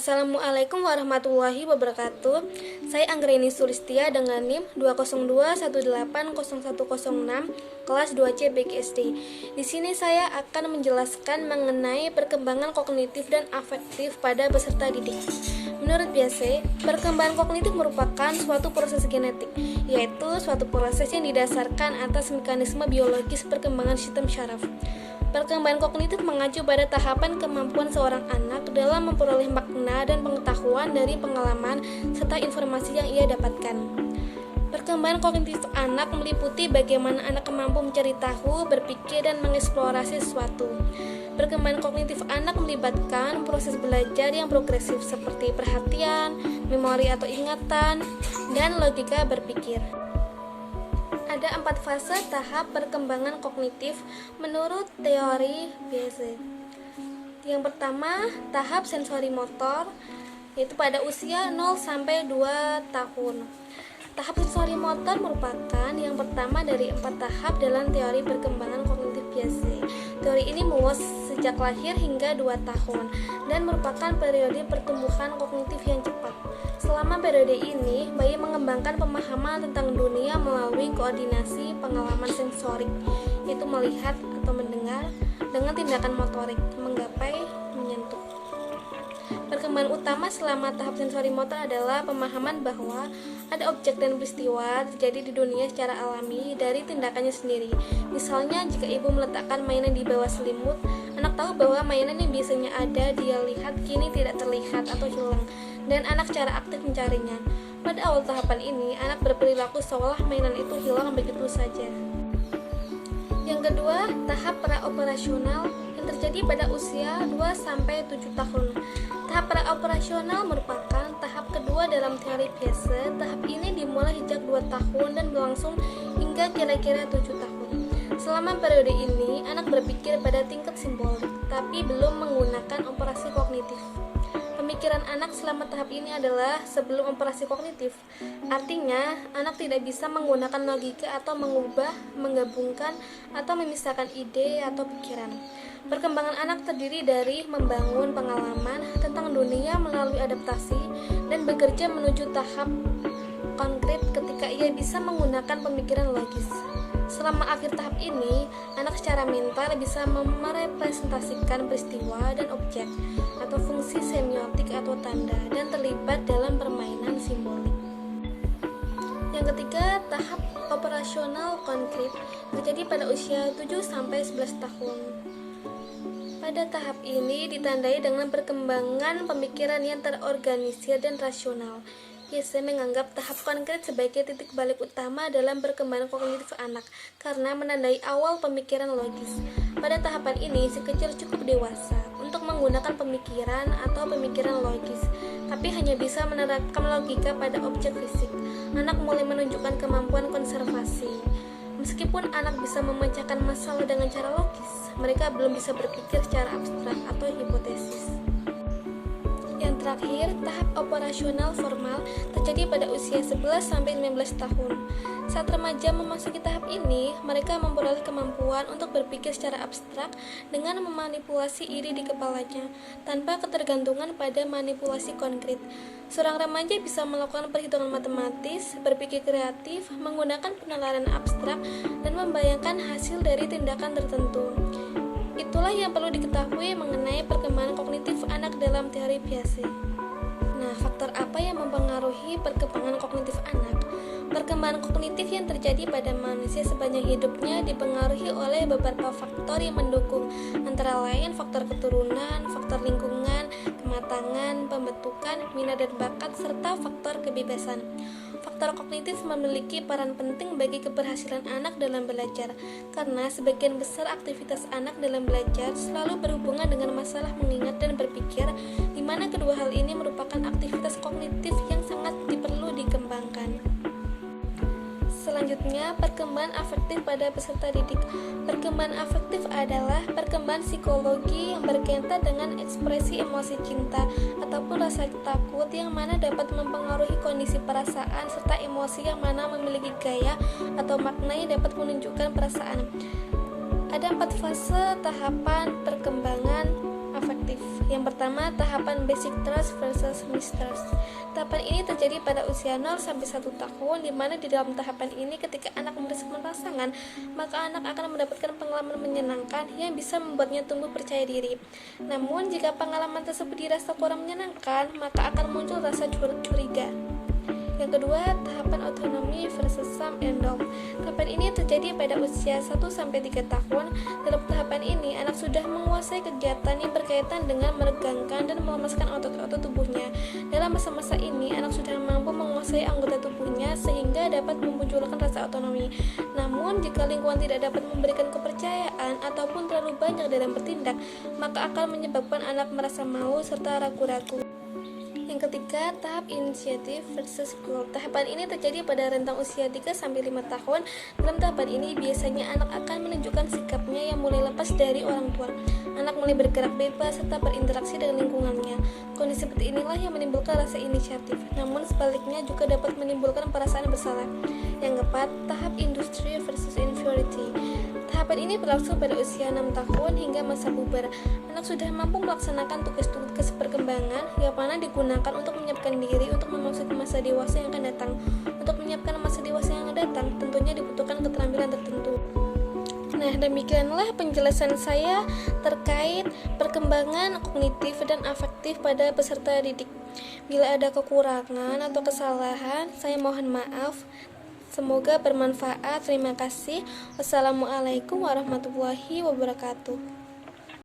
Assalamualaikum warahmatullahi wabarakatuh. Saya Anggreni Sulistia dengan NIM 202180106 kelas 2C BGSD. Di sini saya akan menjelaskan mengenai perkembangan kognitif dan afektif pada peserta didik. Menurut Piaget, perkembangan kognitif merupakan suatu proses genetik, yaitu suatu proses yang didasarkan atas mekanisme biologis perkembangan sistem syaraf. Perkembangan kognitif mengacu pada tahapan kemampuan seorang anak dalam memperoleh makna dan pengetahuan dari pengalaman serta informasi yang ia dapatkan. Perkembangan kognitif anak meliputi bagaimana anak mampu mencari tahu, berpikir, dan mengeksplorasi sesuatu. Perkembangan kognitif anak melibatkan proses belajar yang progresif seperti perhatian, memori atau ingatan, dan logika berpikir. Ada 4 fase tahap perkembangan kognitif menurut teori Piaget. Yang pertama, tahap sensori motor, yaitu pada usia 0-2 tahun. Tahap sensori motor merupakan yang pertama dari 4 tahap dalam teori perkembangan kognitif Piaget. Teori ini meluas sejak lahir hingga 2 tahun dan merupakan periode pertumbuhan kognitif yang cepat. Selama periode ini, bayi mengembangkan pemahaman tentang dunia melalui koordinasi pengalaman sensorik, yaitu melihat atau mendengar, dengan tindakan motorik, menggapai, menyentuh. Perkembangan utama selama tahap sensori motor adalah pemahaman bahwa ada objek dan peristiwa terjadi di dunia secara alami dari tindakannya sendiri. Misalnya, jika ibu meletakkan mainan di bawah selimut, anak tahu bahwa mainan yang biasanya ada dia lihat kini tidak terlihat atau hilang, dan anak secara aktif mencarinya. Pada awal tahapan ini, anak berperilaku seolah mainan itu hilang begitu saja. Yang kedua, tahap praoperasional yang terjadi pada usia 2-7 tahun. Tahap praoperasional merupakan tahap kedua dalam teori Piaget. Tahap ini dimulai sejak 2 tahun dan berlangsung hingga kira-kira 7 tahun. Selama periode ini, anak berpikir pada tingkat simbolik, tapi belum menggunakan operasi kognitif. Pemikiran anak selama tahap ini adalah sebelum operasi kognitif. Artinya, anak tidak bisa menggunakan logika atau mengubah, menggabungkan, atau memisahkan ide atau pikiran. Perkembangan anak terdiri dari membangun pengalaman tentang dunia melalui adaptasi dan bekerja menuju tahap konkret ketika ia bisa menggunakan pemikiran logis. Selama akhir tahap ini, anak secara mental bisa merepresentasikan peristiwa dan objek atau fungsi semiotik atau tanda dan terlibat dalam permainan simbolik. Yang ketiga, tahap operasional konkret terjadi pada usia 7-11 tahun. Pada tahap ini ditandai dengan perkembangan pemikiran yang terorganisir dan rasional. Piaget menganggap tahap konkret sebagai titik balik utama dalam perkembangan kognitif anak karena menandai awal pemikiran logis. Pada tahapan ini, si kecil cukup dewasa untuk menggunakan pemikiran atau pemikiran logis, tapi hanya bisa menerapkan logika pada objek fisik. Anak mulai menunjukkan kemampuan konservasi. Meskipun anak bisa memecahkan masalah dengan cara logis, mereka belum bisa berpikir secara abstrak atau hipotesis. Yang terakhir, tahap operasional formal terjadi pada usia 11-15 tahun. Saat remaja memasuki tahap ini, mereka memperoleh kemampuan untuk berpikir secara abstrak dengan memanipulasi ide di kepalanya, tanpa ketergantungan pada manipulasi konkret. Seorang remaja bisa melakukan perhitungan matematis, berpikir kreatif, menggunakan penalaran abstrak, dan membayangkan hasil dari tindakan tertentu. Itulah yang perlu diketahui mengenai perkembangan kognitif anak dalam teori Piaget. Nah, faktor apa yang mempengaruhi perkembangan kognitif anak? Perkembangan kognitif yang terjadi pada manusia sepanjang hidupnya dipengaruhi oleh beberapa faktor yang mendukung, antara lain faktor keturunan, faktor lingkungan, kematangan, pembentukan, minat dan bakat, serta faktor kebebasan. Faktor kognitif memiliki peran penting bagi keberhasilan anak dalam belajar, karena sebagian besar aktivitas anak dalam belajar selalu berhubungan dengan masalah mengingat dan berpikir, di mana kedua hal ini merupakan aktivitas kognitif yang sangat diperlu dikembangkan. Selanjutnya, perkembangan afektif pada peserta didik. Perkembangan afektif adalah perkembangan psikologi yang berkaitan dengan ekspresi emosi cinta ataupun rasa takut yang mana dapat mempengaruhi kondisi perasaan serta emosi yang mana memiliki gaya atau makna yang dapat menunjukkan perasaan. Ada 4 fase tahapan perkembangan afektif. Yang Yang pertama, tahapan basic trust versus mistrust. Tahapan ini terjadi pada usia 0 sampai 1 tahun, di mana di dalam tahapan ini ketika anak merasakan pasangan, maka anak akan mendapatkan pengalaman menyenangkan yang bisa membuatnya tumbuh percaya diri. Namun, jika pengalaman tersebut dirasa kurang menyenangkan, maka akan muncul rasa curiga. Yang kedua, tahapan otonomi versus sum and dom. Tahapan ini terjadi pada usia 1-3 tahun. Dalam tahapan ini, anak sudah menguasai kegiatan yang berkaitan dengan meregangkan dan melemaskan otot-otot tubuhnya. Dalam masa-masa ini, anak sudah mampu menguasai anggota tubuhnya sehingga dapat memunculkan rasa otonomi. Namun, jika lingkungan tidak dapat memberikan kepercayaan ataupun terlalu banyak dalam bertindak, maka akan menyebabkan anak merasa malu serta ragu-ragu. Yang ketiga, tahap inisiatif versus growth. Tahapan ini terjadi pada rentang usia 3-5 tahun. Dalam tahapan ini, biasanya anak akan menunjukkan sikapnya yang mulai lepas dari orang tua. Anak mulai bergerak bebas serta berinteraksi dengan lingkungannya. Kondisi seperti inilah yang menimbulkan rasa inisiatif. Namun sebaliknya juga dapat menimbulkan perasaan bersalah. Yang keempat, tahap industri versus inferiority. Tahapan ini berlangsung pada usia 6 tahun hingga masa puber. Anak sudah mampu melaksanakan tugas-tugas perkembangan yang mana digunakan untuk menyiapkan diri untuk memasuki masa dewasa yang akan datang. Untuk menyiapkan masa dewasa yang akan datang, tentunya dibutuhkan keterampilan tertentu. Nah, demikianlah penjelasan saya terkait perkembangan kognitif dan afektif pada peserta didik. Bila ada kekurangan atau kesalahan, saya mohon maaf. Semoga bermanfaat. Terima kasih. Wassalamualaikum warahmatullahi wabarakatuh.